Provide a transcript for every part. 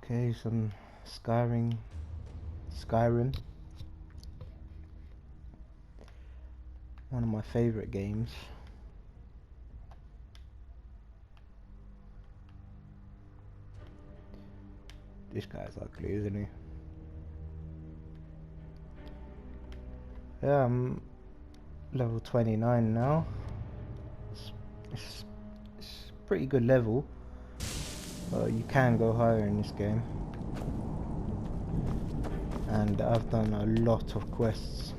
Okay, some Skyrim. One of my favorite games. This guy's ugly, isn't he? Yeah, I'm level 29 now. It's a pretty good level. You can go higher in this game. And I've done a lot of quests.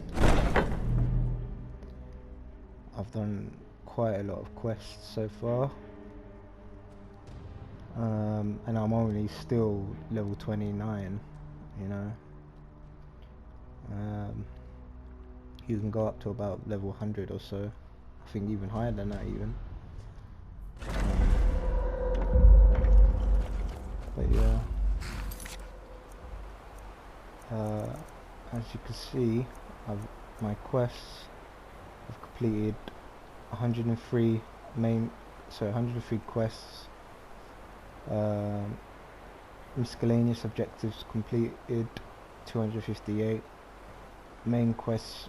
I've done quite a lot of quests so far. And I'm only still level 29, you know. You can go up to about level 100 or so. I think even higher than that even. But yeah. As you can see, my quests, I've completed 103 103 quests. Miscellaneous objectives completed 258. Main quests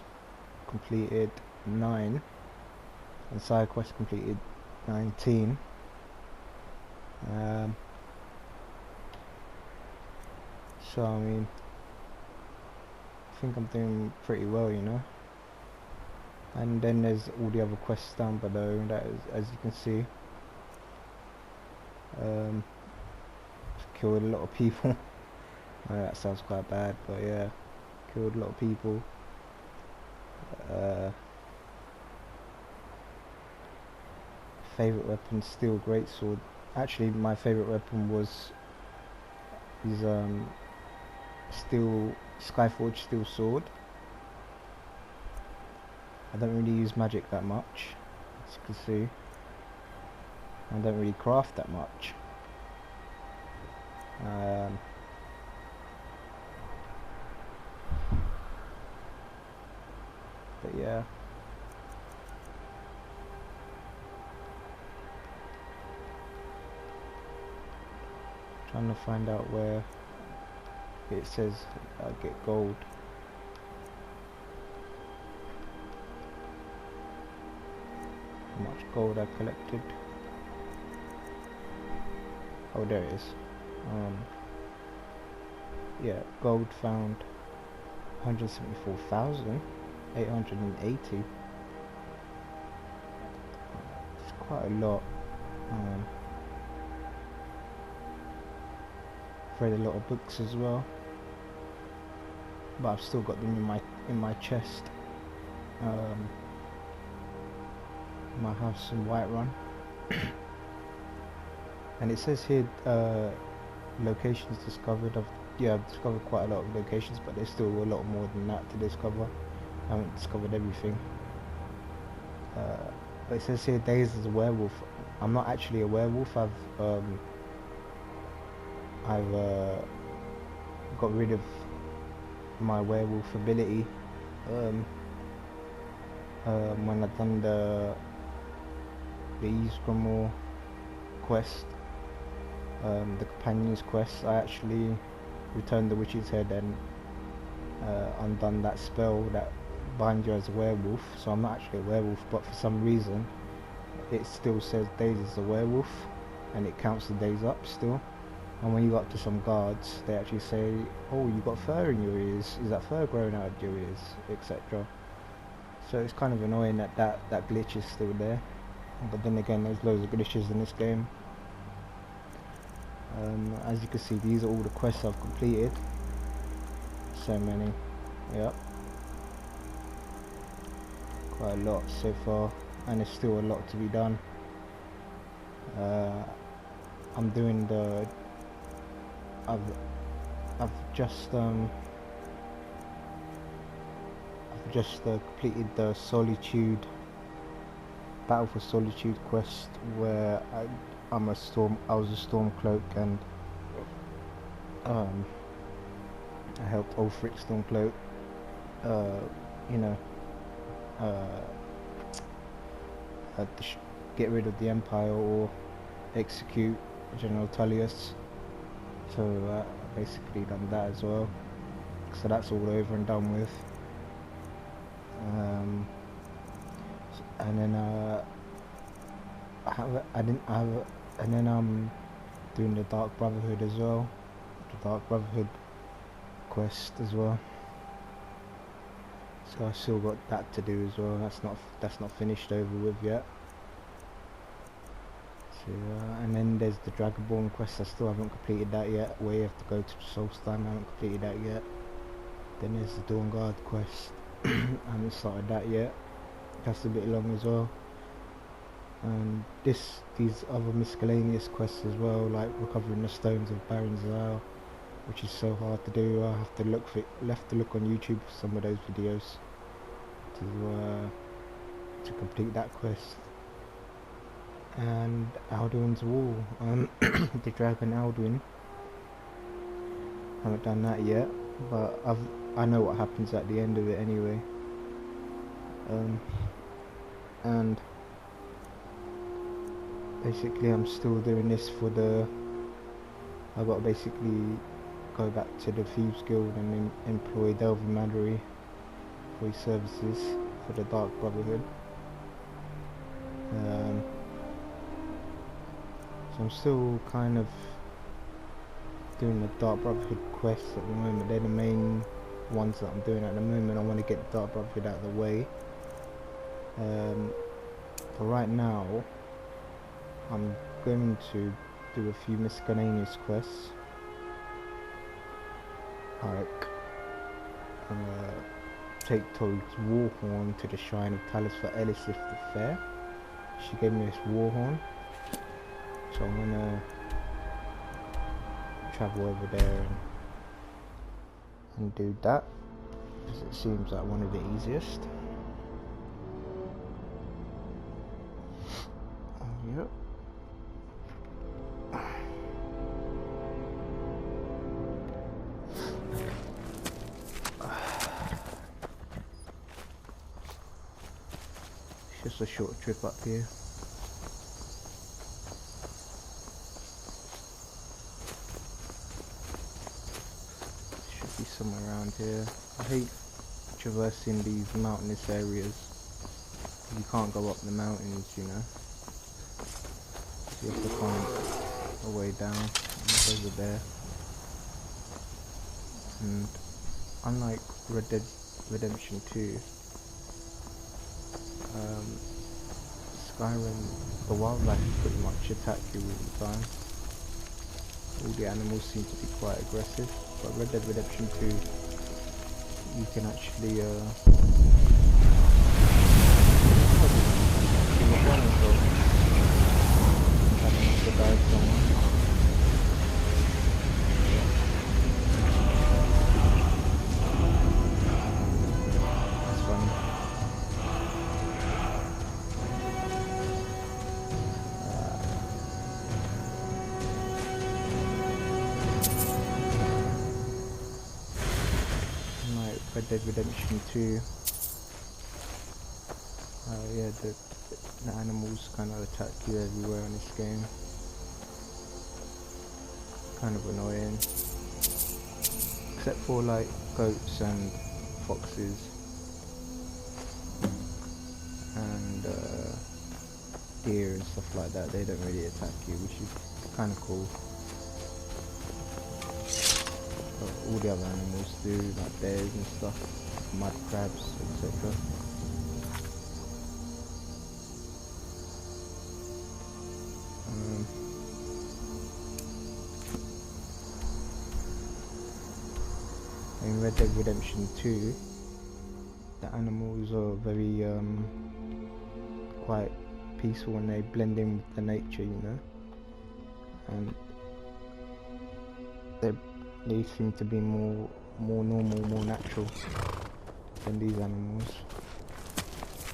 completed 9, and side quests completed 19. So I mean, I think I'm doing pretty well, you know. And then there's all the other quests down below. That is, as you can see, I've killed a lot of people. I know that sounds quite bad, but yeah, killed a lot of people. Favorite weapon, steel greatsword. Actually, my favorite weapon is Skyforged steel sword. I don't really use magic that much, as you can see. I don't really craft that much. But yeah. Trying to find out where it says I get gold. How much gold I collected. Oh, there it is. Yeah, gold found 174,880. It's quite a lot. I've read a lot of books as well, but I've still got them in my chest. My house in Whiterun. And it says here locations discovered. I've discovered quite a lot of locations, but there's still a lot more than that to discover. I haven't discovered everything. But it says here days as a werewolf. I'm not actually a werewolf. I've got rid of my werewolf ability when I've done the Eastgrimor quest, the companions quest. I actually returned the witch's head and undone that spell that binds you as a werewolf. So I'm not actually a werewolf, but for some reason it still says days as a werewolf, and it counts the days up still. And when you go up to some guards, they actually say, oh, you got fur in your ears, is that fur growing out of your ears, etc. So it's kind of annoying that that glitch is still there. But then again, there's loads of glitches in this game. As you can see, these are all the quests I've completed. So many. Yep. Quite a lot so far, and there's still a lot to be done. I'm doing the I've just completed the Solitude Battle for Solitude quest, where I was a Stormcloak, and I helped Ulfric Stormcloak get rid of the Empire or execute General Tullius. So I basically done that as well. So that's all over and done with. And then and then I'm doing the Dark Brotherhood as well, the Dark Brotherhood quest as well. So I still got that to do as well. That's not finished over with yet. So and then there's the Dragonborn quest. I still haven't completed that yet. Where you have to go to Solstheim. I haven't completed that yet. Then there's the Dawnguard quest. I haven't started that yet. That's a bit long as well. And these other miscellaneous quests as well, like recovering the stones of Baron Zal, which is so hard to do. I have to look on YouTube for some of those videos to complete that quest. And Alduin's Wall, the Dragon Alduin. Haven't done that yet, but I know what happens at the end of it anyway. And basically I'm still doing this for I got to basically go back to the Thieves Guild and employ Delvin Mallory for his services for the Dark Brotherhood. So I'm still kind of doing the Dark Brotherhood quests at the moment. They're the main ones that I'm doing at the moment. I want to get the Dark Brotherhood out of the way. But right now I'm going to do a few miscellaneous quests, like take Toad's Warhorn to the Shrine of Talis for Elisif the Fair. She gave me this Warhorn, so I'm gonna travel over there and do that, because it seems like one of the easiest. Yep. It's just a short trip up here. Should be somewhere around here. I hate traversing these mountainous areas. You can't go up the mountains, you know. You have to find a way down, and it's over there. And unlike Red Dead Redemption 2, Skyrim, the wildlife pretty much attack you all the time. All the animals seem to be quite aggressive, but Red Dead Redemption 2, you can actually dive somewhere. That's funny. Like Red Dead Redemption 2. Yeah, the animals kind of attack you everywhere in this game. Kind of annoying, except for like goats and foxes and deer and stuff like that. They don't really attack you, which is kind of cool. But all the other animals do, like bears and stuff, mud crabs, etc. In Red Dead Redemption 2, the animals are very quite peaceful and they blend in with the nature, you know, and they seem to be more normal, more natural than these animals.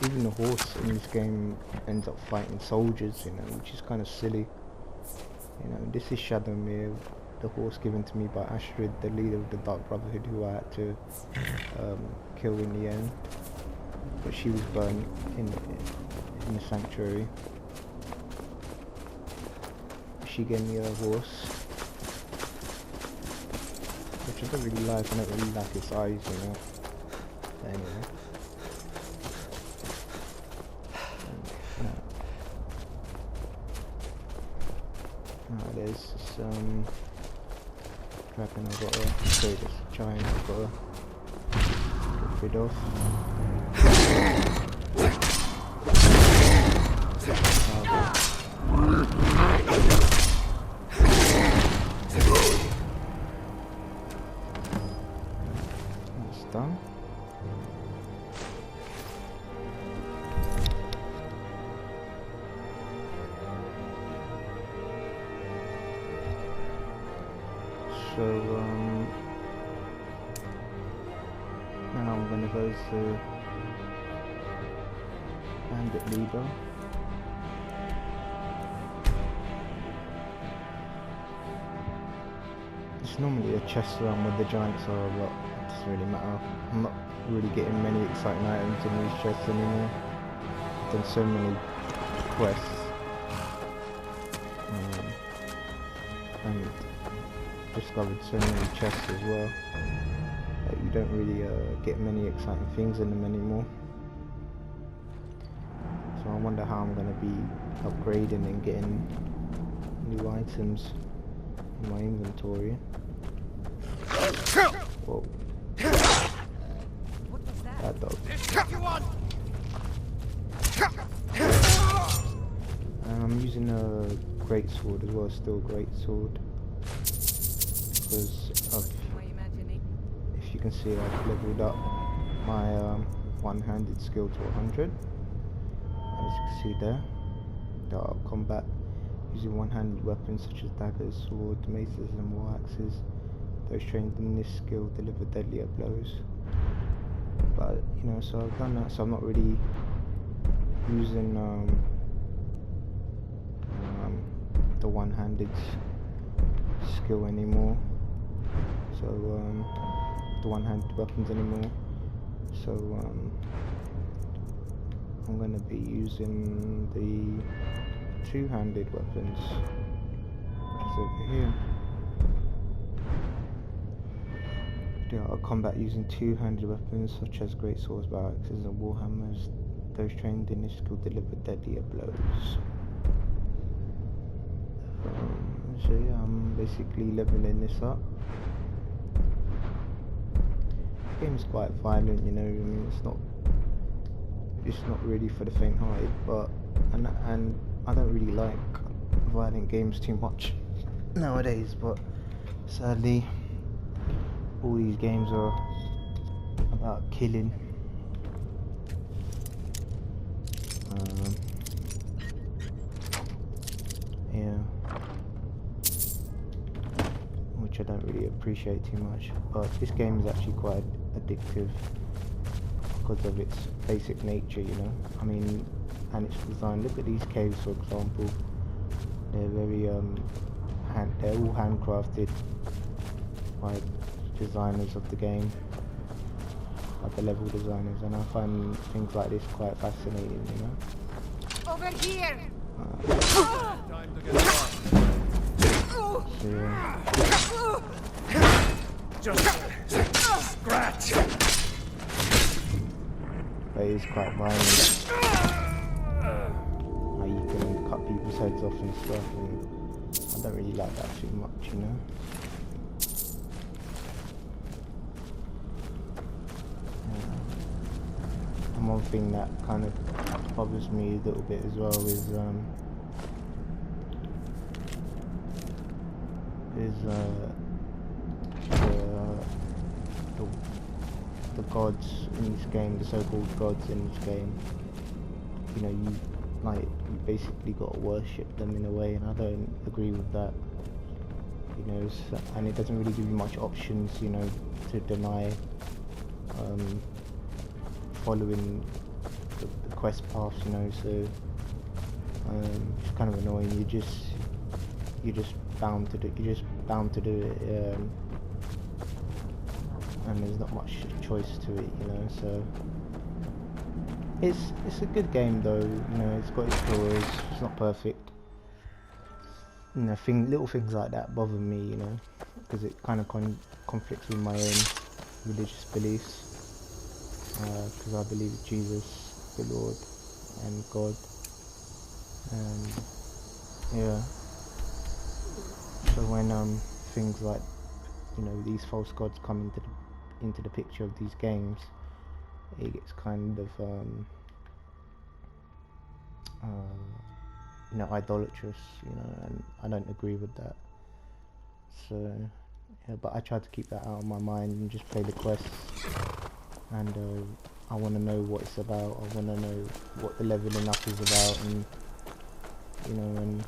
Even the horse in this game ends up fighting soldiers, you know, which is kind of silly. You know, this is Shadowmere, the horse given to me by Astrid, the leader of the Dark Brotherhood, who I had to kill in the end. But she was burned in the sanctuary. She gave me a horse. which I don't really like. I don't really like its eyes, you know. But anyway. There's some dragon I've got to, sorry, this giant I've got to get rid of. That's done. So now I'm gonna go to Bandit Leader. It's normally a chest around where the giants are, but it doesn't really matter. I'm not really getting many exciting items in these chests anymore. I've done so many quests. And discovered so many chests as well that you don't really get many exciting things in them anymore. So I wonder how I'm going to be upgrading and getting new items in my inventory. Whoa. That dog. I'm using a great sword as well, still great sword. Because of, if you can see, I've leveled up my one-handed skill to 100. As you can see there, dark combat using one-handed weapons such as daggers, swords, maces and war axes. Those trained in this skill deliver deadlier blows. But you know, so I've done that, so I'm not really using the one-handed skill anymore. So the one-handed weapons anymore. So I'm gonna be using the two-handed weapons, which is over here. Do a combat using two-handed weapons such as great swords, battle axes, and warhammers. Those trained in this skill deliver deadlier blows. So yeah, I'm basically leveling this up. The game's quite violent, you know. I mean, it's not really for the faint-hearted, but and I don't really like violent games too much nowadays. But sadly, all these games are about killing. Yeah. Which I don't really appreciate too much, but this game is actually quite addictive because of its basic nature, you know. I mean, and its design. Look at these caves, for example. They're very they're all handcrafted by designers of the game, like the level designers, and I find things like this quite fascinating, you know. Over here. Time to get on. So, Just scratch. but it is quite violent. How you can cut people's heads off and stuff, and I don't really like that too much, you know. And one thing that kind of bothers me a little bit as well is the gods in this game, the so-called gods in this game. You know, you basically got to worship them in a way, and I don't agree with that. You know, so, and it doesn't really give you much options, you know, to deny following the quest path, you know. So it's kind of annoying. You're just bound to do it, and there's not much choice to it, you know. So it's a good game though, you know. It's got its flaws. It's not perfect. You know, little things like that bother me, you know, because it kind of conflicts with my own religious beliefs, because I believe in Jesus, the Lord, and God, and yeah. So when things like, you know, these false gods come into the picture of these games, it gets kind of you know, idolatrous, you know, and I don't agree with that. So yeah, but I try to keep that out of my mind and just play the quests, and I want to know what it's about. I want to know what the leveling up is about, and you know, and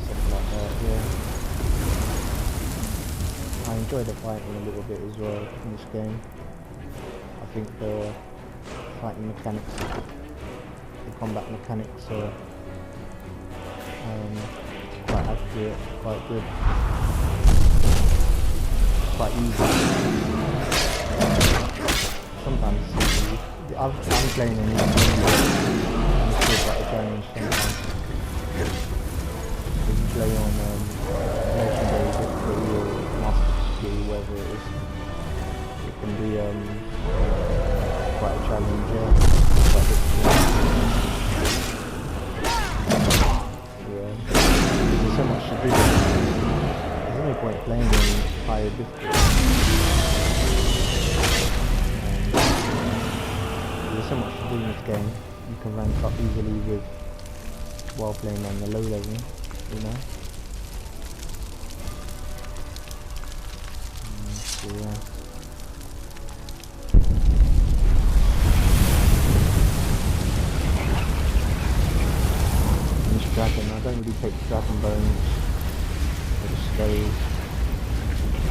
stuff like that. Yeah, I enjoy the fighting a little bit as well in this game. I think the fighting mechanics, the combat mechanics are quite accurate, quite good, quite easy. Sometimes it's easy. I'm playing in easy and it's still quite a challenge sometimes. If you play on legendary difficulty or master difficulty, whatever it is, it can be quite a challenge, yeah. Quite difficult. Yeah. There's so much to do. There's no point playing in higher difficulty. There's so much to do in this game. You can rank up easily with while playing on the low level, you know. So yeah. Dragon, I don't really take dragon bones or the scales.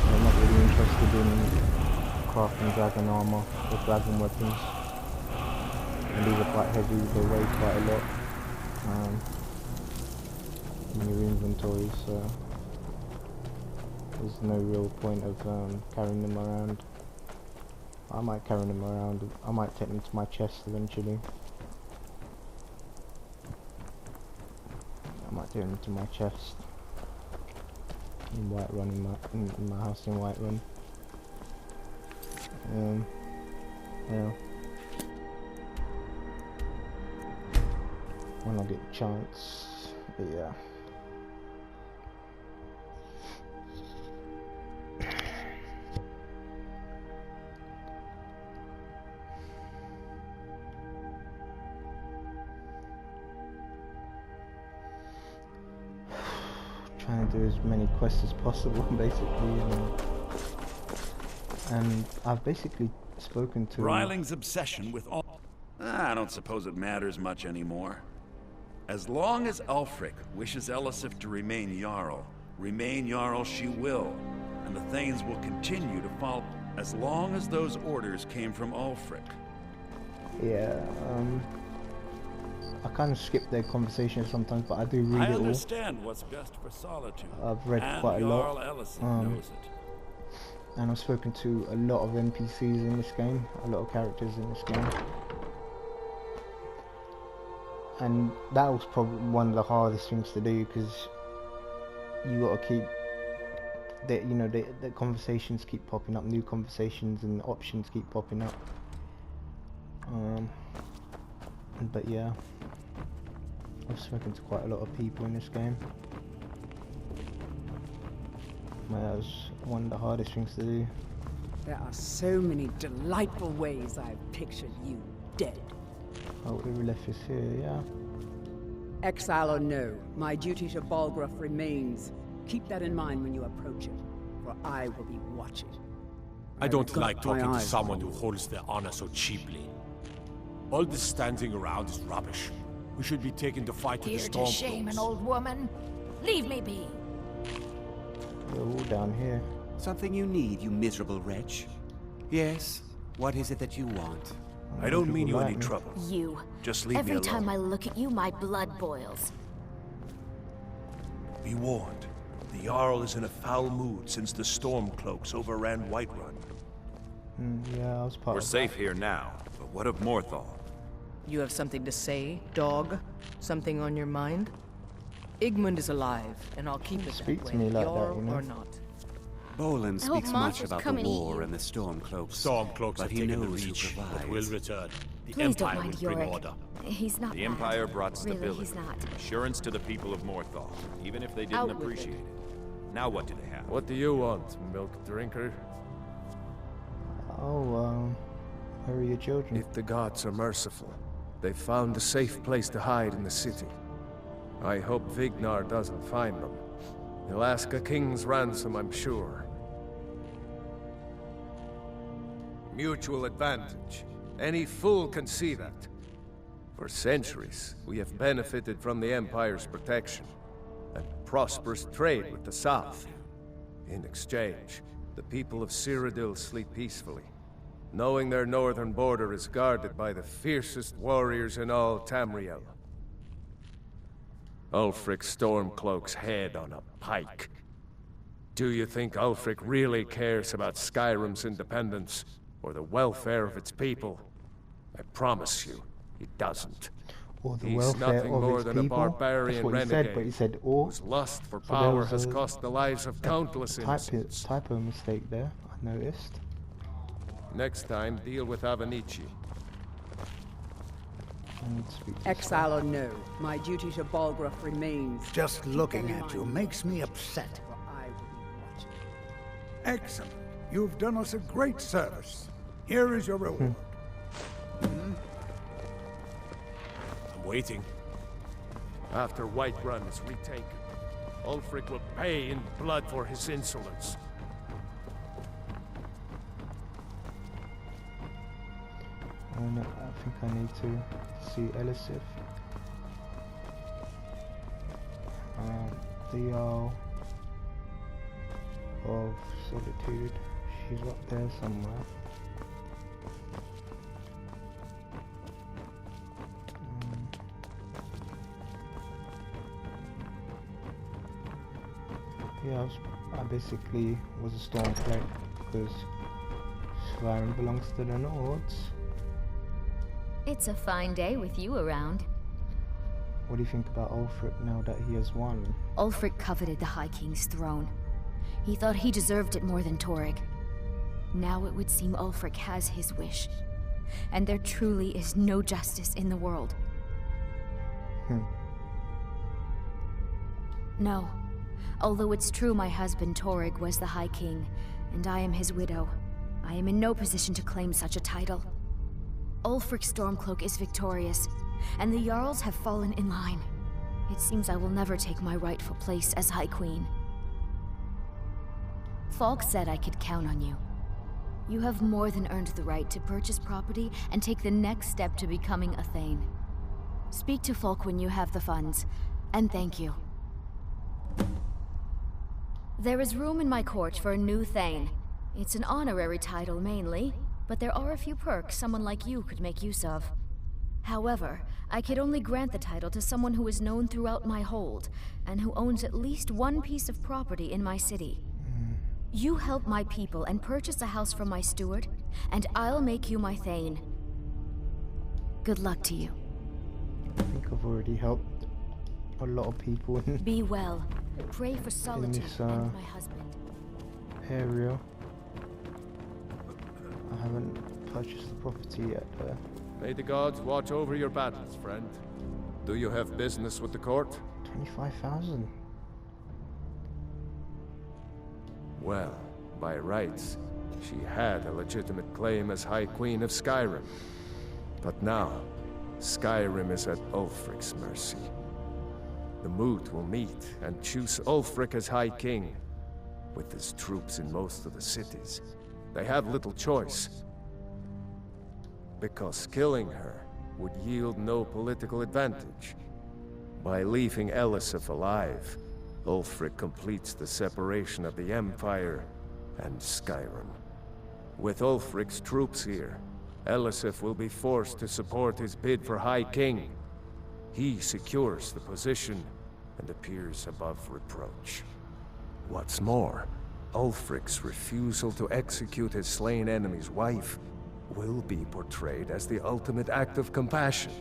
I'm not really interested in crafting dragon armor or dragon weapons, and these are quite heavy, they weigh quite a lot in your inventory, so there's no real point of carrying them around. I might carry them around, I might take them to my chest eventually. I might do them to my chest in Whiterun, in my house in Whiterun. Yeah. When I get the chance, but yeah. Trying to do as many quests as possible, basically, and I've basically spoken to Ryling's obsession with all. I don't suppose it matters much anymore. As long as Ulfric wishes Elisif to remain Jarl she will, and the Thanes will continue to follow as long as those orders came from Ulfric. Yeah, I kind of skip their conversation sometimes, but I do read it all. I understand what's best for Solitude. I've read quite a Jarl lot, Elisif knows it. and I've spoken to a lot of NPCs in this game, a lot of characters in this game, and that was probably one of the hardest things to do, because you got to keep that, you know, the conversations keep popping up, new conversations and options keep popping up. But yeah, I've spoken to quite a lot of people in this game. That was one of the hardest things to do. There are so many delightful ways I've pictured you dead. Oh, Irileth is here, yeah. Exile or no, my duty to Balgruuf remains. Keep that in mind when you approach it, for I will be watching. I don't like my talking to eyes someone on who you. holds their honor so cheaply. All this standing around is rubbish. We should be taking the fight to the Here to shame an Stormcloaks. old woman? Leave me be. They're all down here. Something you need, you miserable wretch? Yes? What is it that you want? I don't mean you like any me. trouble. You. Just leave me Every alone. time I look at you, my blood boils. Be warned. The Jarl is in a foul mood since the Stormcloaks overran Whiterun. Yeah, I was part We're of safe here now, but what of Morthal? You have something to say, dog? Something on your mind? Igmund is alive, and I'll keep it that Speak to way, me like that, Jarl you know? or not. Bolin I hope speaks much monsters about come the and eat war you. and the Stormcloaks. Stormcloaks but have he taken the knows who Reach, but provides. will return. The Please don't Empire will mind bring Yorick. order. He's not The bad. Empire brought Really, stability, he's not. assurance to the people of Morthal, even if they didn't Out with appreciate it. Now what do they have? What do you want, milk drinker? Oh, where are your children? If the gods are merciful, they've found a safe place to hide in the city. I hope Vignar doesn't find them. He'll ask a king's ransom, I'm sure. Mutual advantage. Any fool can see that. For centuries, we have benefited from the Empire's protection and prosperous trade with the South. In exchange, the people of Cyrodiil sleep peacefully, knowing their northern border is guarded by the fiercest warriors in all Tamriel. Ulfric Stormcloak's head on a pike. Do you think Ulfric really cares about Skyrim's independence or the welfare of its people? I promise you, he doesn't. Or the He's welfare nothing of more its than a people? barbarian That's what he renegade said, but he said or. whose lust for So there power was has a- cost the lives of countless innocents. Typo mistake there, I noticed. Next time, deal with Avenici. I need to speak to Exile or no, my duty to Balgruuf remains. Just looking Keep that in at you mind. makes me upset. For I will be watching. Excellent. You've done us a great service. Here is your reward. I'm waiting. After Whiterun is retaken, Ulfric will pay in blood for his insolence. I think I need to see Elisif. The Jarl of Solitude. She's up there somewhere. Yeah, I basically was a Stormcloak because Skyrim belongs to the Nords. It's a fine day with you around. What do you think about Ulfric now that he has won? Ulfric coveted the High King's throne. He thought he deserved it more than Torrig. Now it would seem Ulfric has his wish. And there truly is no justice in the world. No. Although it's true my husband Torrig was the High King, and I am his widow, I am in no position to claim such a title. Ulfric Stormcloak is victorious, and the Jarls have fallen in line. It seems I will never take my rightful place as High Queen. Falk said I could count on you. You have more than earned the right to purchase property and take the next step to becoming a Thane. Speak to Falk when you have the funds, and thank you. There is room in my court for a new Thane. It's an honorary title mainly, but there are a few perks someone like you could make use of. However, I could only grant the title to someone who is known throughout my hold, and who owns at least one piece of property in my city. You help my people and purchase a house from my steward, and I'll make you my Thane. Good luck to you. I think I've already helped a lot of people in Be well. Pray for solitude this, and my husband. area. I haven't purchased the property yet. May the gods watch over your battles, friend. Do you have business with the court? 25,000. Well, by rights, she had a legitimate claim as High Queen of Skyrim. But now, Skyrim is at Ulfric's mercy. The Moot will meet and choose Ulfric as High King. With his troops in most of the cities, they have little choice. Because killing her would yield no political advantage. By leaving Elisif alive, Ulfric completes the separation of the Empire and Skyrim. With Ulfric's troops here, Elisif will be forced to support his bid for High King. He secures the position and appears above reproach. What's more, Ulfric's refusal to execute his slain enemy's wife will be portrayed as the ultimate act of compassion.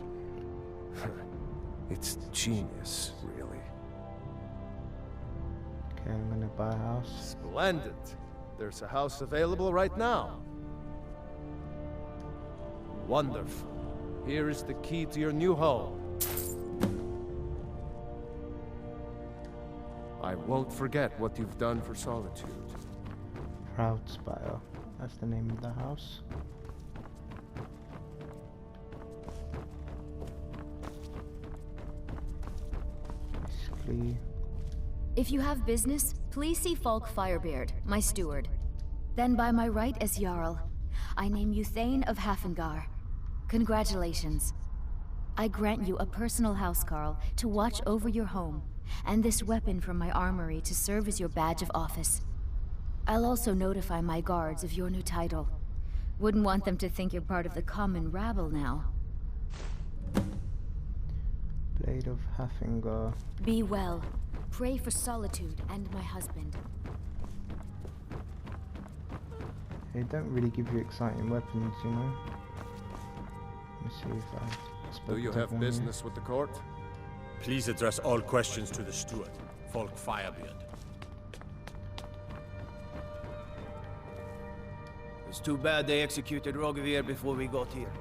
It's genius, really. Okay, I'm gonna buy a house. Splendid. There's a house available right now. Wonderful. Here is the key to your new home. I won't forget what you've done for Solitude. Proud Spire. That's the name of the house. Basically. If you have business, please see Falk Firebeard, my steward. Then by my right as Jarl, I name you Thane of Hafengar. Congratulations. I grant you a personal housecarl to watch over your home, and this weapon from my armory to serve as your badge of office. I'll also notify my guards of your new title. Wouldn't want them to think you're part of the common rabble now. Blade of Hafengar. Be well. Pray for Solitude and my husband. They don't really give you exciting weapons, you know? Let me see if I... Do you have business with the court? Please address all questions to the steward, Falk Firebeard. It's too bad they executed Rogvir before we got here.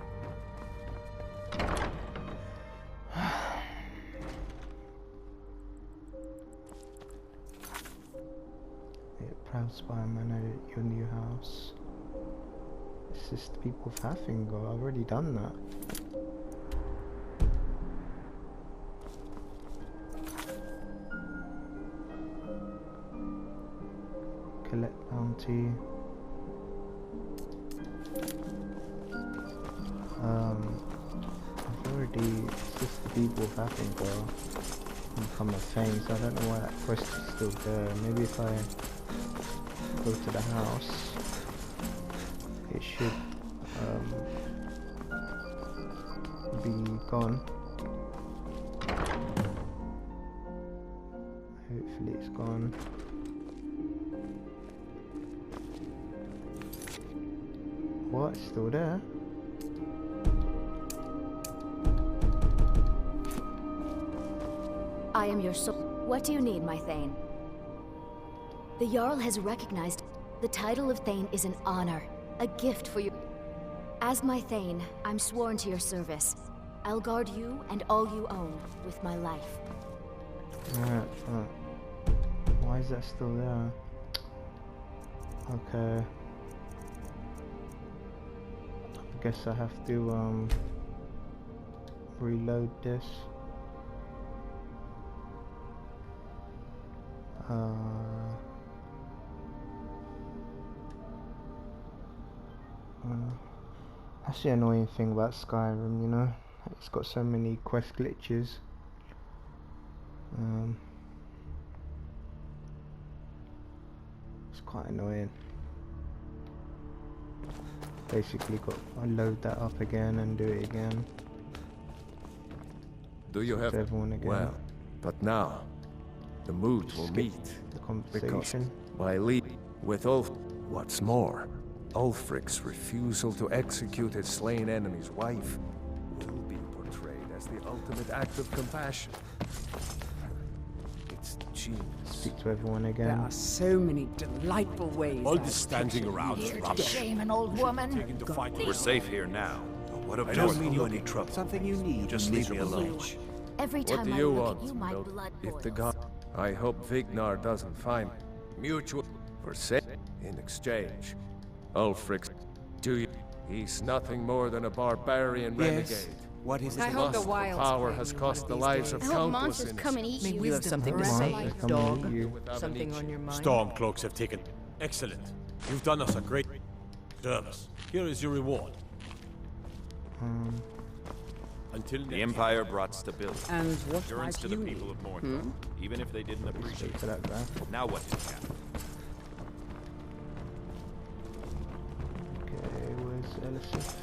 Proud Spider-Man at your new house. Assist the people of Hafengar. I've already done that. Collect bounty. I've already assisted the people of Hafengar become a Thane, so I don't know why that quest is still there. Maybe if I go to the house, it should be gone. Hopefully it's gone. What? It's still there? I am your What do you need, my Thane? The Jarl has recognized the title of Thane is an honor, a gift for you. As my Thane, I'm sworn to your service. I'll guard you and all you own with my life. Why is that still there? Okay. I guess I have to reload this. That's the annoying thing about Skyrim, you know? It's got so many quest glitches. It's quite annoying. Basically I load that up again and do it again. Do you have everyone again? Well, but now the mood will meet. The conversation. By leaving with Ulf. What's more, Ulfric's refusal to execute his slain enemy's wife will be portrayed as the ultimate act of compassion. It's genius. Speak to everyone again. There are so many delightful ways. All this standing around is rubbish. Shame an old woman. We're safe here now. What I don't mean you any trouble. Something you need. Just leave me alone. Every What time do I you look want? at you, my blood If boils. the god, I hope Vignar doesn't find mutual for sale. In exchange, Ulfric, do you? He's nothing more than a barbarian renegade. What is I it? hope the Lust for wilds power find has you cost one the of these lives days. of I hope countless monsters come and innocents. eat you. Maybe you have something to Come on, say, come dog. on, you. Without Something an on your mind? Stormcloaks have taken... Excellent. You've done us a great service. Here is your reward. Until The Empire brought stability. And what Assurance might to the you people need? of Morthal, even if they didn't appreciate To that guy. it. Now what did happen? Okay, where's Elisif?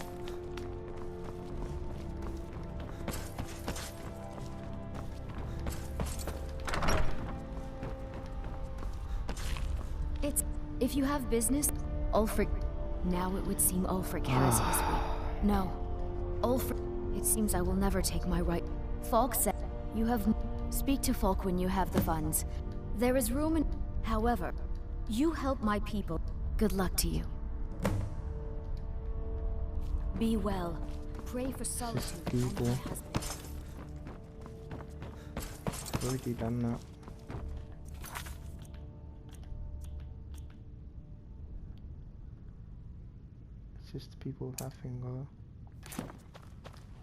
It's... If you have business, Ulfric... Now it would seem Ulfric has his way. No. Ulfric... It seems I will never take my right. Falk said... You have... Speak to Falk when you have the funds. There is room in... However, you help my people. Good luck to you. Be well. Pray for solitude. People. Already done that. It's just the people with Haffinger.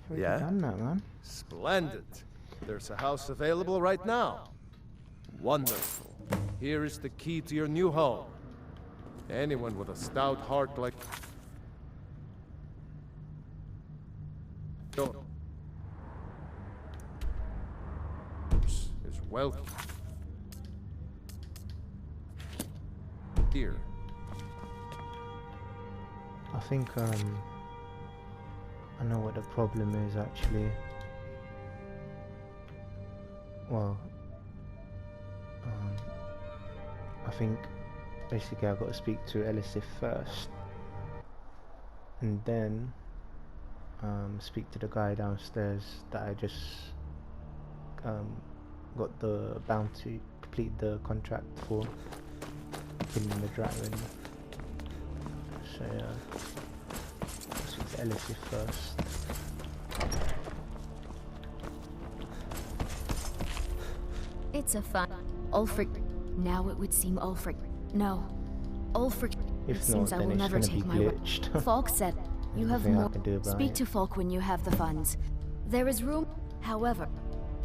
Already done that, man. Splendid. There's a house available right now. Wonderful. Here is the key to your new home. Anyone with a stout heart like... is welcome. Here. I think I know what the problem is actually. Well, I think basically I've got to speak to Elisif first, and then speak to the guy downstairs that I just got the bounty, complete the contract for killing the dragon. So yeah, I'll speak to Elisif first. It's a fun. Ulfric. Now it would seem Ulfric. No. Ulfric. If It not, seems I then will it's never gonna take be my word. glitched. Falk said, you have Nothing I more. can do about Speak it. to Falk when you have the funds. There is room. However,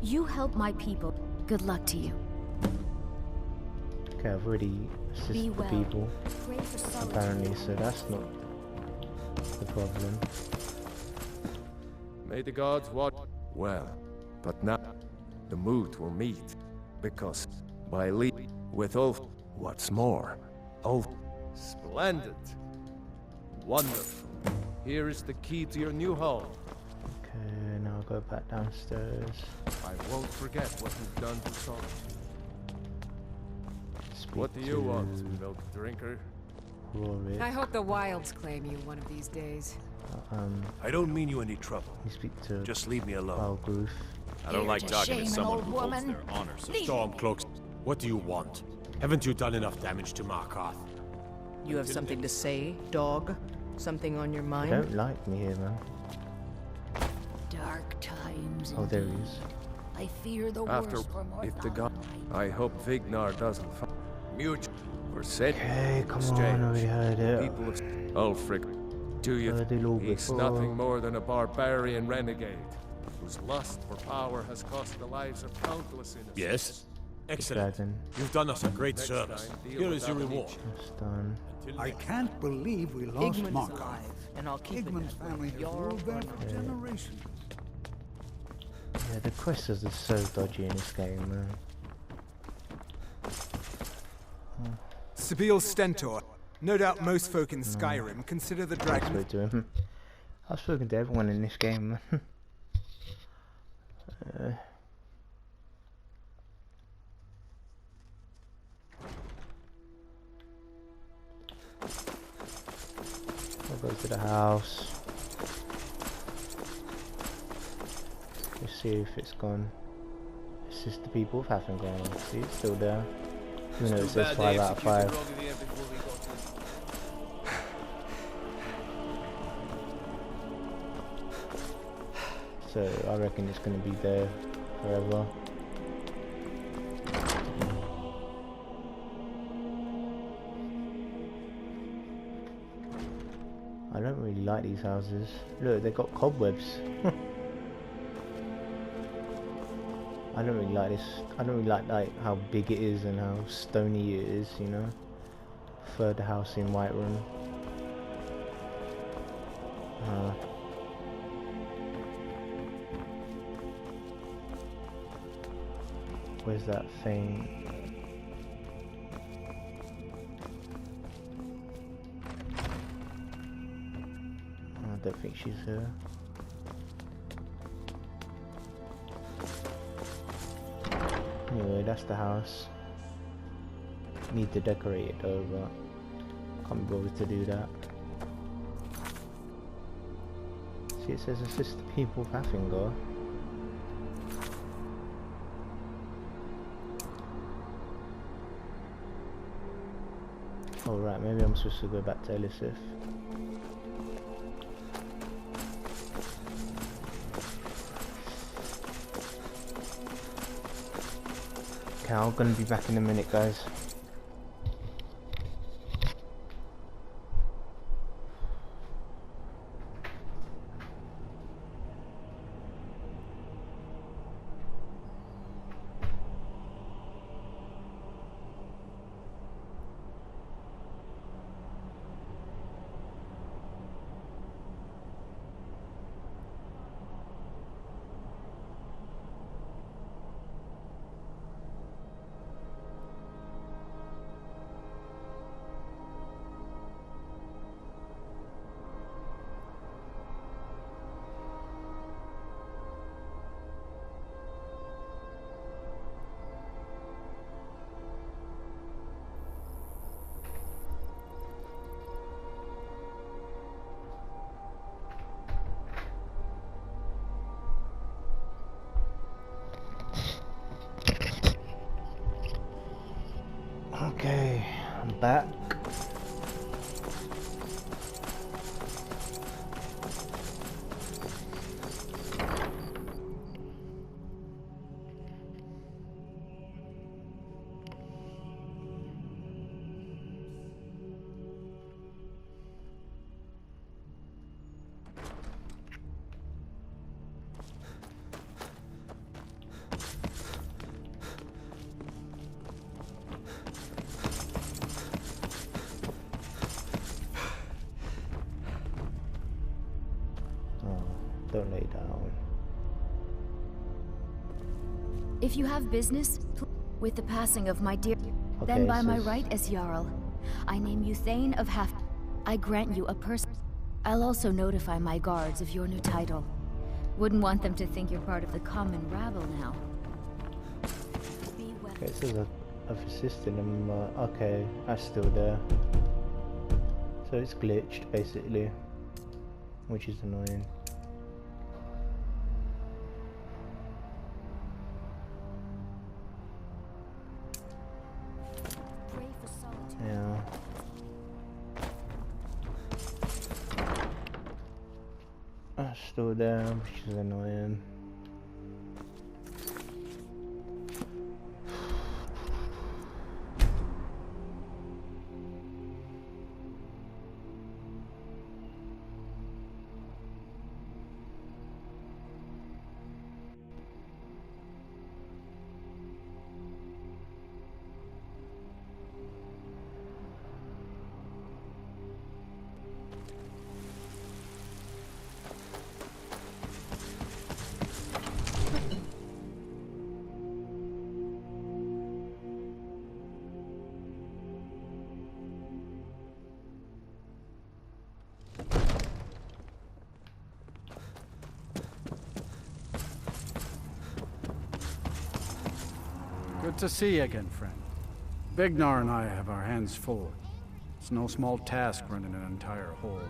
you help my people. Good luck to you. Okay, I've already assisted the people, Pray for solitude. apparently, so that's not the problem. May the gods watch. Well, but now the mood will meet, because by with Ulf. What's more, Ulf. Splendid. Wonderful. Here is the key to your new home. Okay, now I'll go back downstairs. I won't forget what you've done to Solitude. Speak What do you to want, milk drinker? Rorik. I hope the wilds claim you one of these days. I don't mean you any trouble. You speak to Just leave me alone. Balgroof. I don't like talking to someone who holds their honor so Stormcloaks, what do you want? Haven't you done enough damage to Markarth? You have something to say, dog? Something on your They mind? don't like me here, man. Dark times. Oh, there he indeed. is. I fear the After, worst for if the god, Morthal. I hope Vignar doesn't find mutual for said Okay, come exchange. on, I already heard it. People of Ulfric, do you? Heard it all He's before. nothing more than a barbarian renegade whose lust for power has cost the lives of countless innocents. Yes? Excellent. Dragon. You've done us a great Next service. time, deal Here with is your that reward. That's done. I can't believe we lost Igmund's Markarth. alive, and I'll keep Igmund's it that family way. has Jarl ruled there for Okay. generations. Yeah, the quests are so dodgy in this game, man. Nabill Stentor. No doubt most folk in Skyrim consider the I dragon... spoke to him. I've spoken to everyone in this game, man. I'll go to the house. Let's see if it's gone. It's just the people of Haffen gone. See, it's still there. Even though it says 5 out of 5. So I reckon it's going to be there forever. I don't really like these houses. Look, they've got cobwebs. I don't really like this. I don't really like how big it is and how stony it is, you know. Prefer the house in Whiterun. Where's that thing? I don't think she's here. Anyway, that's the house. Need to decorate it though, but can't be bothered to do that. See, it says assist the people of Haffinger. Alright, maybe I'm supposed to go back to Elisif. Okay, I'm gonna be back in a minute, guys. Okay, I'm back. Don't lay down. If you have business with the passing of my dear, then by my right as Jarl, I name you Thane of Half. I grant you a person. I'll also notify my guards of your new title. Wouldn't want them to think you're part of the common rabble now. Okay, it says I've assisted him. Okay, I'm still there. So it's glitched basically, which is annoying. Yeah. I'm still there, which is annoying. Good to see you again, friend. Bignar and I have our hands full. It's no small task running an entire hold.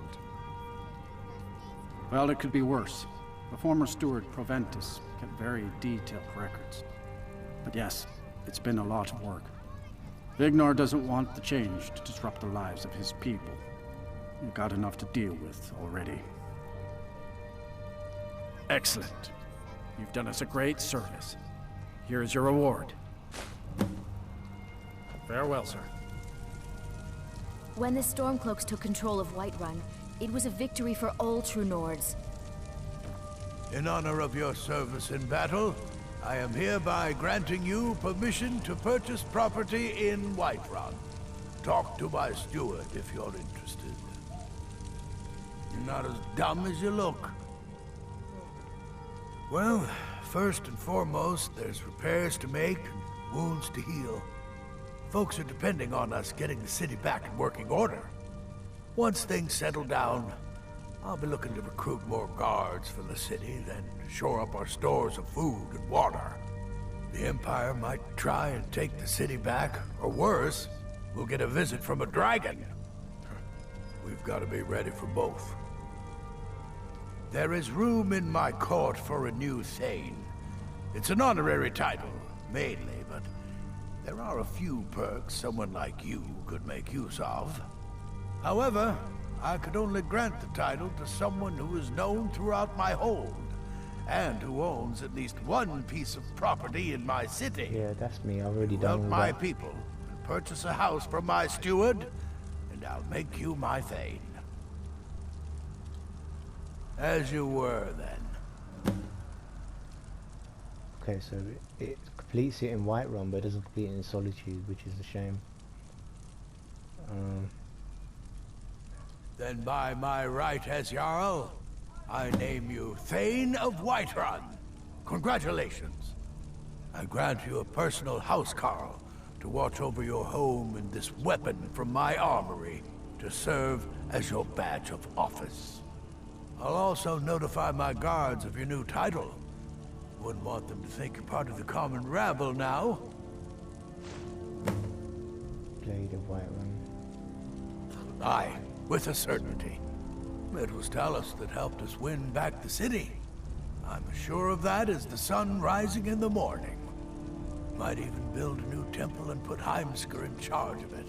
Well, it could be worse. The former steward, Proventus, kept very detailed records. But yes, it's been a lot of work. Bignar doesn't want the change to disrupt the lives of his people. You've got enough to deal with already. Excellent. You've done us a great service. Here is your reward. Farewell, sir. When the Stormcloaks took control of Whiterun, it was a victory for all true Nords. In honor of your service in battle, I am hereby granting you permission to purchase property in Whiterun. Talk to my steward if you're interested. You're not as dumb as you look. Well, first and foremost, there's repairs to make and wounds to heal. Folks are depending on us getting the city back in working order. Once things settle down, I'll be looking to recruit more guards for the city, then shore up our stores of food and water. The Empire might try and take the city back, or worse, we'll get a visit from a dragon. We've got to be ready for both. There is room in my court for a new Thane. It's an honorary title, mainly, but There are a few perks someone like you could make use of. However, I could only grant the title to someone who is known throughout my hold, and who owns at least one piece of property in my city. Yeah, that's me. I've already done Help all my that. people and purchase a house from my steward, and I'll make you my thane. As you were, then. Okay, so it completes it in Whiterun, but it doesn't complete it in Solitude, which is a shame. Then by my right as Jarl, I name you Thane of Whiterun. Congratulations. I grant you a personal housecarl to watch over your home and this weapon from my armory to serve as your badge of office. I'll also notify my guards of your new title. Wouldn't want them to think you're part of the common rabble now. Blade of Whiterun. Aye, with a certainty. It was Talos that helped us win back the city. I'm as sure of that as the sun rising in the morning. Might even build a new temple and put Heimskr in charge of it.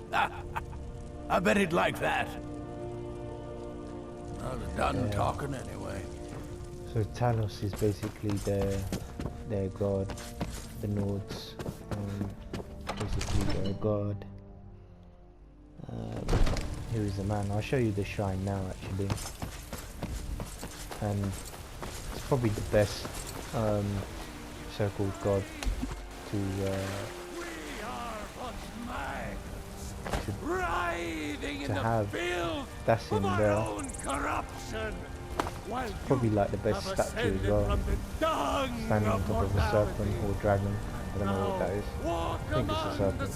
I bet he'd like that. I was done talking anyway. So Talos is basically their god, the Nords. Basically their god. Here is a man. I'll show you the shrine now, actually. And it's probably the best so-called god to have. That's in there. It's probably like the best statue as well. Standing on top of a serpent or dragon. I don't know what that is. I think it's a serpent.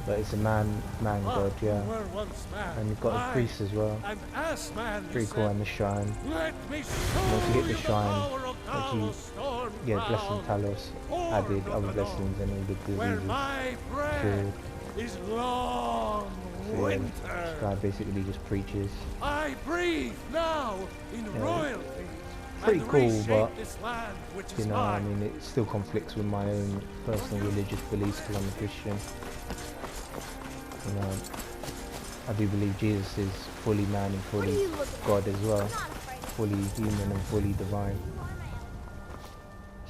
But it's a man god, yeah. And you've got a priest as well. Pretty cool, and the shrine. Once you get the shrine, actually, yeah, blessing Talos added other blessings and all the diseases cured. So yeah, this guy basically just preaches. I breathe now in royalty. Pretty cool, but you know, I mean, it still conflicts with my own personal religious beliefs because I'm a Christian. You know, I do believe Jesus is fully man and fully God as well, fully human and fully divine.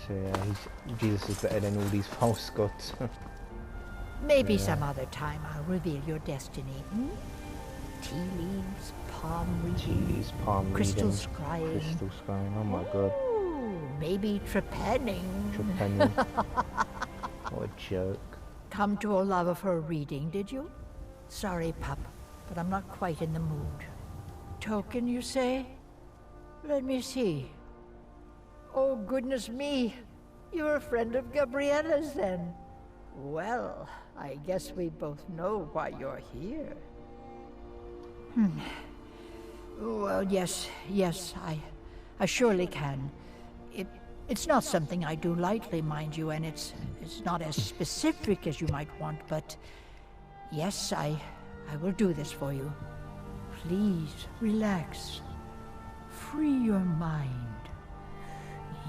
So yeah, Jesus is better than all these false gods. Maybe some other time I'll reveal your destiny. Tea leaves, palm reading, crystal scrying. Crystal scrying, oh my god. Ooh, maybe trepanning. Trepanning. What a joke. Come to Olava for a reading, did you? Sorry, pup, but I'm not quite in the mood. Token, you say? Let me see. Oh, goodness me. You're a friend of Gabriella's, then. Well, I guess we both know why you're here. Well, yes, I surely can. It's not something I do lightly, mind you, and it's not as specific as you might want, but yes, I will do this for you. Please, relax. Free your mind.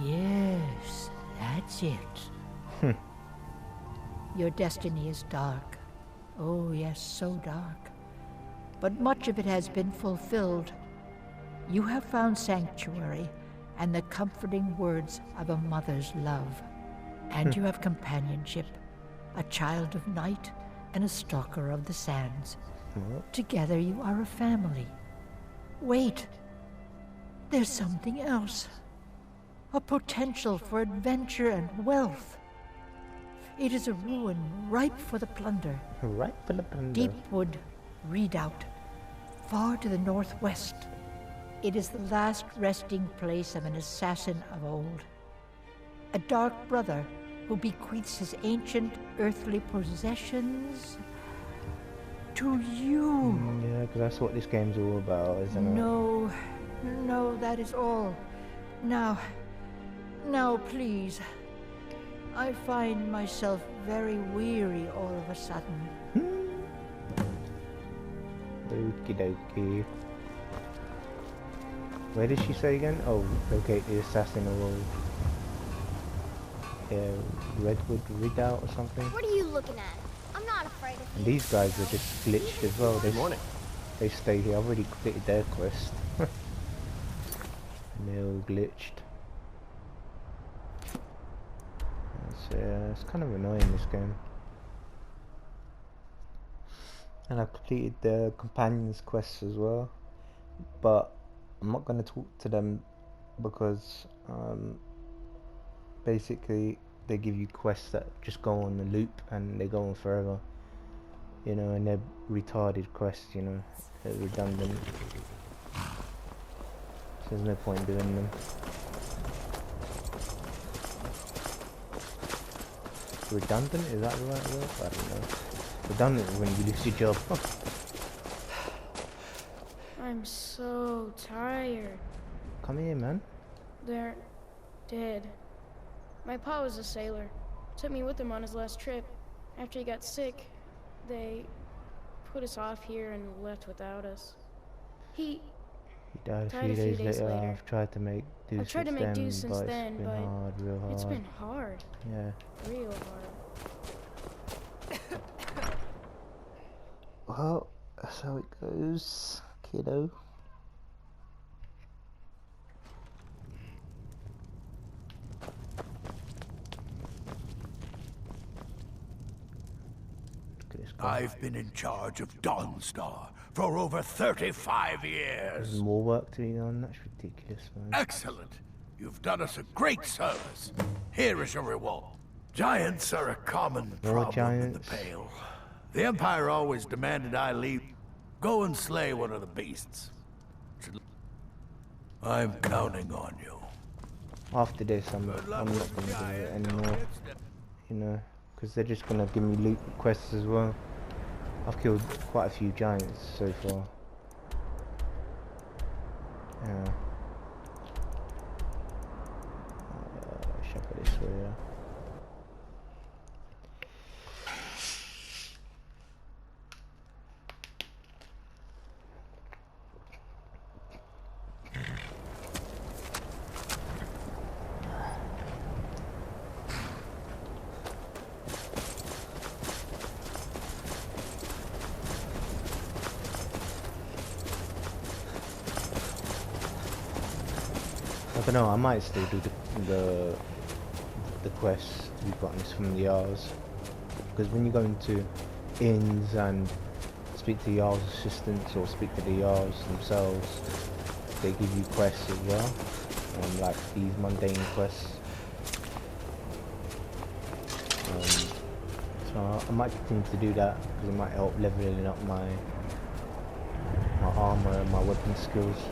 Yes, that's it. Your destiny is dark. Oh, yes, so dark. But much of it has been fulfilled. You have found sanctuary and the comforting words of a mother's love. And you have companionship, a child of night and a stalker of the sands. Together you are a family. Wait, there's something else. A potential for adventure and wealth. It is a ruin ripe for the plunder. Ripe for the plunder. Deepwood Redoubt, far to the northwest. It is the last resting place of an assassin of old. A dark brother who bequeaths his ancient earthly possessions to you. Yeah, because that's what this game's all about, isn't it? No, that is all. Now, please. I find myself very weary all of a sudden. Okie dokie. Where did she say again? Oh, locate the assassin of old. Yeah, Redwood Redoubt or something? What are you looking at? I'm not afraid of And you. these guys are just glitched as well. They stay here. I've already completed their quest. And they're all glitched. So yeah, it's kind of annoying, this game. And I've completed the companions quests as well, but I'm not going to talk to them because basically they give you quests that just go on the loop and they go on forever, you know, and they're retarded quests, you know, they're redundant, so there's no point doing them. Redundant, is that the right word? I don't know. Redundant is when you lose your job. I'm so tired. Come here, man. They're dead. My pa was a sailor. Took me with him on his last trip. After he got sick, they put us off here and left without us. He died a few days later. I've tried to make do I've tried to make do since then, but hard, real hard. It's been hard. Yeah. Real hard. Well, that's how it goes, kiddo. I've been in charge of Dawnstar for over 35 years. There's more work to be done. That's ridiculous, man. Excellent. You've done us a great service. Here is your reward. Giants are a common problem in the Pale. The Empire always demanded I leave. Go and slay one of the beasts. I'm counting on you. After this, I'm not going to do it anymore. You know, because they're just going to give me loot quests as well. I've killed quite a few giants so far. Yeah. Shall I put this way, yeah. I don't know, I might still do the quests to be honest from the Jarls, because when you go into inns and speak to the Jarls assistants or speak to the Jarls themselves, they give you quests as well, like these mundane quests. So I might continue to do that because it might help leveling up my armor and my weapon skills.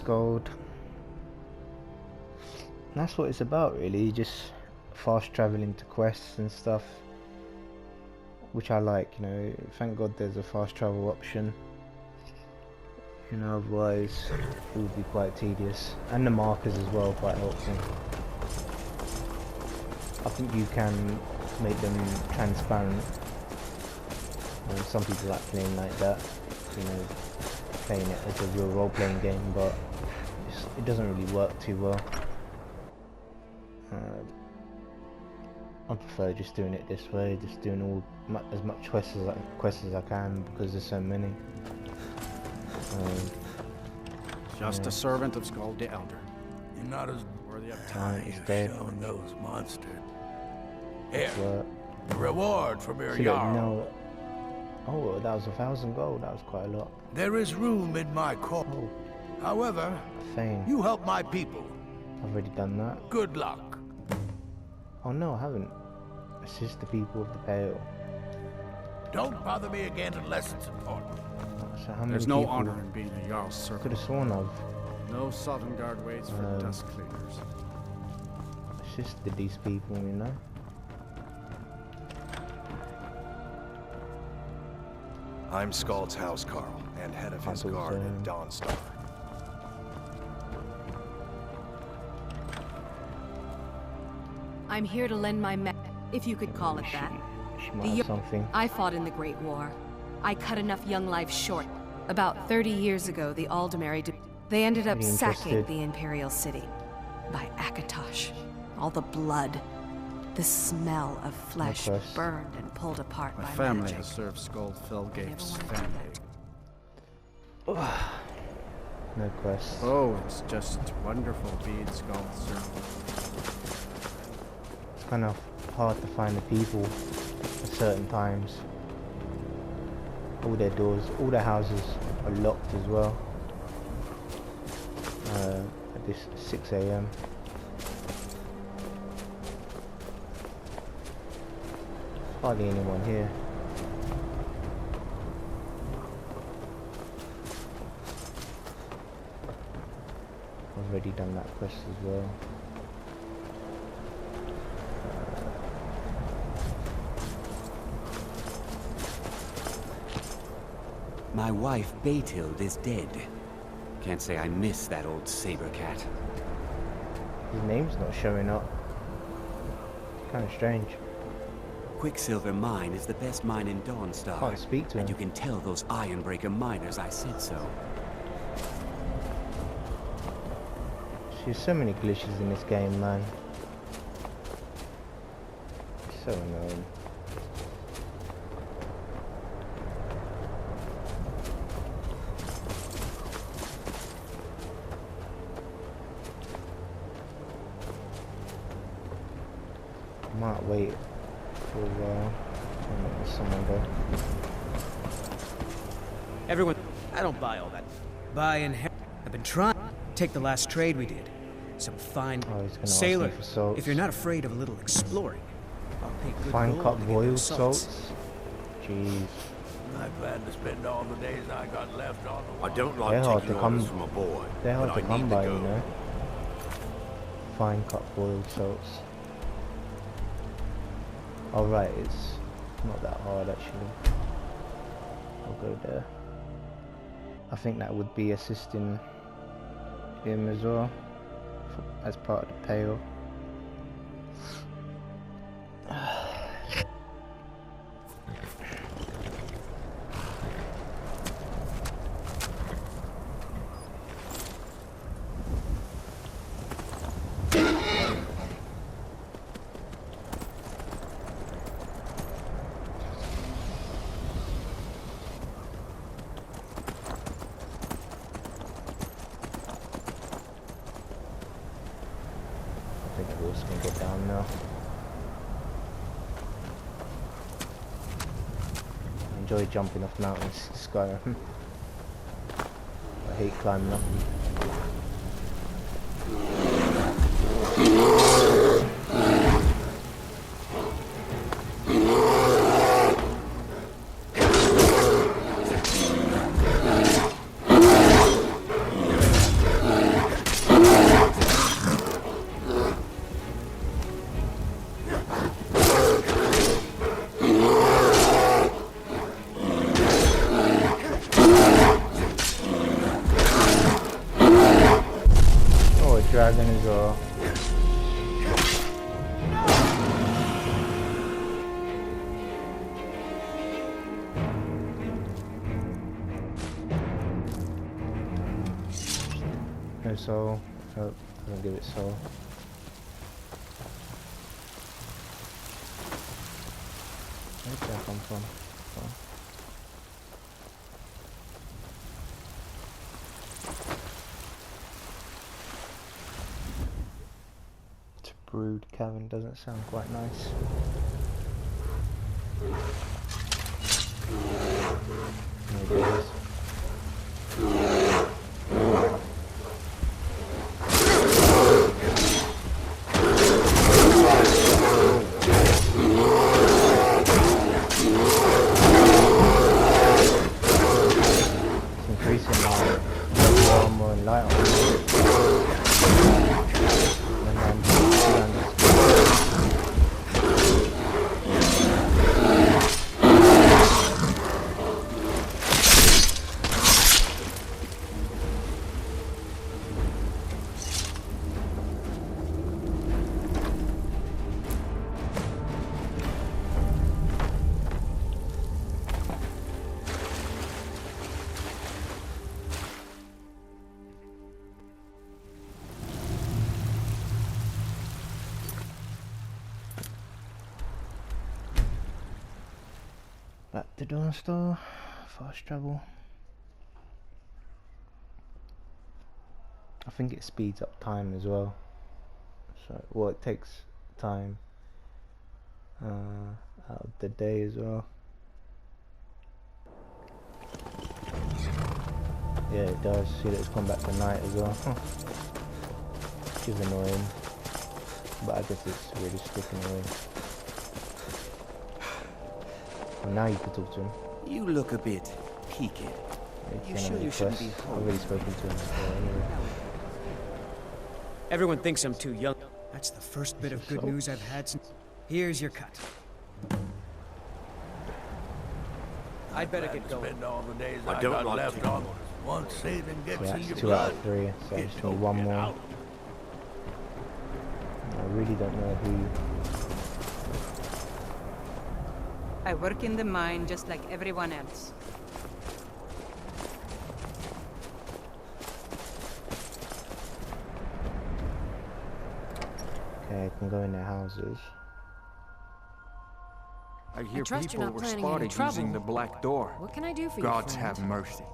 Gold. That's what it's about, really, just fast traveling to quests and stuff, which I like, you know. Thank God there's a fast travel option, you know, otherwise it would be quite tedious. And the markers as well, quite helpful. I think you can make them transparent, and some people like playing like that, you know, playing it as a real role-playing game, but it doesn't really work too well. I prefer just doing it this way, just doing as much quests as I can, because there's so many. Just a servant of Skull the Elder. You're not as worthy of time you've shown those monsters. Here, the reward from your Jarl. No. Oh, that was 1,000 gold. That was quite a lot. There is room in my court. However, you help my people. I've already done that. Good luck. Oh no, I haven't. Assist the people of the Pale. Don't bother me again unless it's important. So how many There's no people honor in being a Jarl's could servant. have sworn of? No Sovngarde waits for dust cleaners. Assisted these people, you know? I'm Skald's housecarl, and head of his guard at Dawnstar. I'm here to lend my if you could call it that. She might have something. I fought in the Great War. I cut enough young lives short. About 30 years ago, the Aldemari they ended up sacking the Imperial City by Akatosh. All the blood, the smell of flesh burned and pulled apart by My family magic. has served Skald Felgate's family. No quest. Oh, it's just wonderful being Skald's servant. It's kind of hard to find the people at certain times. All their doors, all their houses are locked as well. At this 6 AM. Hardly anyone here. I've already done that quest as well. My wife, Beethild, is dead. Can't say I miss that old saber cat. His name's not showing up. Kind of strange. Quicksilver Mine is the best mine in Dawnstar. Can't speak to him. And you can tell those Ironbreaker miners I said so. There's so many glitches in this game, man. It's so annoying. Might wait for a while. Let someone go. Everyone, I don't buy all that. Buy and I've been trying. Take the last trade we did. Some fine sailor. If you're not afraid of a little exploring, I'll pay good fine gold cut to get boiled those salts. Jeez. I plan to spend all the days I got left on the water. I don't They're like hard taking to come. orders from a boy. They're hard but to I come need by, to you go. know. Fine cut boiled salts. Oh right, it's not that hard actually. I'll go there. I think that would be assisting him as well, as part of the payoff. I think the horse can get down now. I enjoy jumping off mountains in Skyrim. I hate climbing up. Dragon as well. No soul. Nope, doesn't give it soul. Where did that come from? Oh. Brood cavern doesn't sound quite nice. Maybe it is. light on. Back to Dawn Star, fast travel. I think it speeds up time as well. So, well, it takes time out of the day as well. Yeah, it does. See that it's gone back to night as well. Which is annoying, but I guess it's really sticking away. Well, now you can talk to him. You look a bit peaked. You sure you shouldn't be home? I've already spoken to him before anyway. Everyone thinks I'm too young. That's the first bit of good news I've had since... Here's your cut. I'd better get going. Spend all the days I I don't got like left to. on. Once saving gets So in that's your 2 out blood, of 3, so I it just don't need 1 get more. out. I really don't know who. I work in the mine just like everyone else. Okay, I can go in their houses. I hear trust you're people not were planning any spotted trouble. using the Black Door. What can I do for you, Gods friend? have mercy.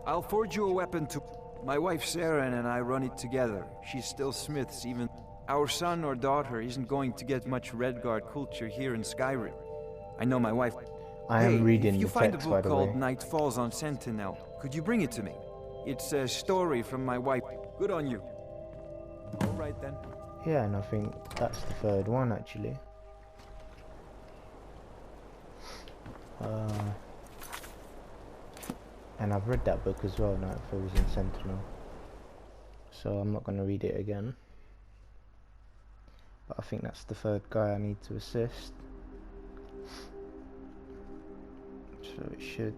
I'll forge you a weapon to... My wife Sarah and I run it together. She's still Smith's even... Our son or daughter isn't going to get much Redguard culture here in Skyrim. I know my wife... I am reading if you the find text, a by book the called way. Night Falls on Sentinel, could you bring it to me? It's a story from my wife. Good on you. All right then. Yeah, and I think that's the 3rd one actually. And I've read that book as well, Night Falls on Sentinel. So I'm not going to read it again. But I think that's the 3rd guy I need to assist. So it should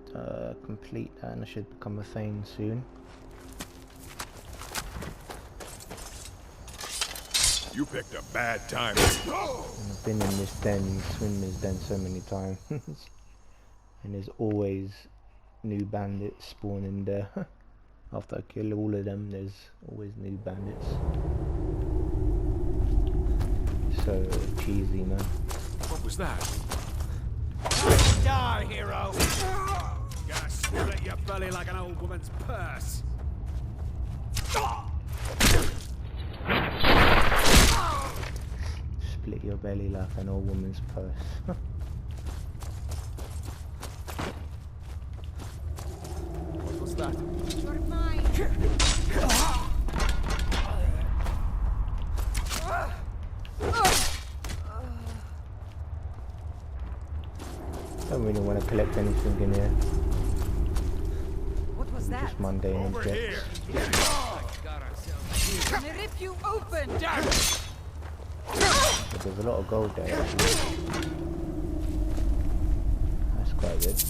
complete that, and I should become a Thane soon. You picked a bad time. And I've been in this den, swim this den so many times. And there's always new bandits spawning there. After I kill all of them, there's always new bandits. So cheesy, man. What was that? Die, hero! Gonna split your belly like an old woman's purse. Split your belly like an old woman's purse. What was that? You're mine. Don't really want to collect anything in here. What was that? Just mundane objects. I'm gonna rip you open. But there's a lot of gold there actually. That's quite good.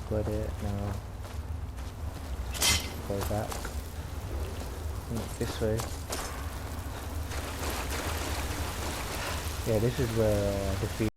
Got it now. Go back. This way. Yeah, this is where I defeat